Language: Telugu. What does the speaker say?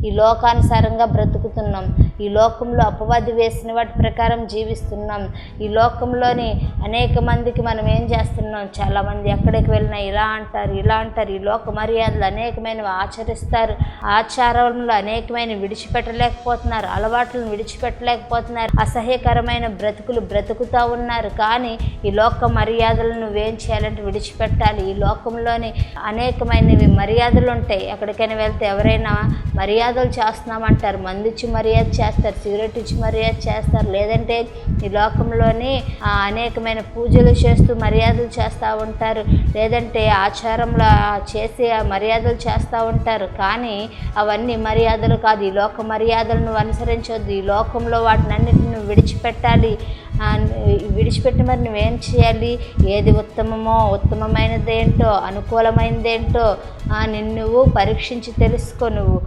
ఈ లోకానుసారంగా బ్రతుకుతున్నాం. ఈ లోకంలో అపవాది వేసిన వాటి ప్రకారం జీవిస్తున్నాం. ఈ లోకంలోని అనేక మందికి మనం ఏం చేస్తున్నాం, చాలామంది ఎక్కడికి వెళ్ళినా ఇలా అంటారు, ఇలా అంటారు. ఈ లోక మర్యాదలు అనేకమైనవి ఆచరిస్తారు. ఆచారంలో అనేకమైన విడిచిపెట్టలేకపోతున్నారు, అలవాట్లను విడిచిపెట్టలేకపోతున్నారు, అసహ్యకరమైన బ్రతుకులు బ్రతుకుతూ ఉన్నారు. కానీ ఈ లోక మర్యాదలను నువ్వేం చేయాలంటే విడిచిపెట్టాలి. ఈ లోకంలోని అనేకమైనవి మర్యాదలు ఉంటాయి. ఎక్కడికైనా వెళ్తే ఎవరైనా మర్యాదలు చేస్తున్నామంటారు, మందిచ్చి మర్యాద చేస్తారు, సిగరెట్ ఇచ్చి మర్యాద చేస్తారు, లేదంటే ఈ లోకంలోని అనేకమైన పూజలు చేస్తూ మర్యాదలు చేస్తూ ఉంటారు, లేదంటే ఆచారంలో చేసి మర్యాదలు చేస్తూ ఉంటారు. కానీ అవన్నీ మర్యాదలు కాదు. ఈ లోక మర్యాదలను అనుసరించవద్దు. ఈ లోకంలో వాటిని అన్నిటిని నువ్వు విడిచిపెట్టాలి. విడిచిపెట్టి మరి నువ్వేం చేయాలి, ఏది ఉత్తమమో, ఉత్తమమైనదేంటో, అనుకూలమైనదేంటో నిన్ను నువ్వు పరీక్షించి తెలుసుకో. నువ్వు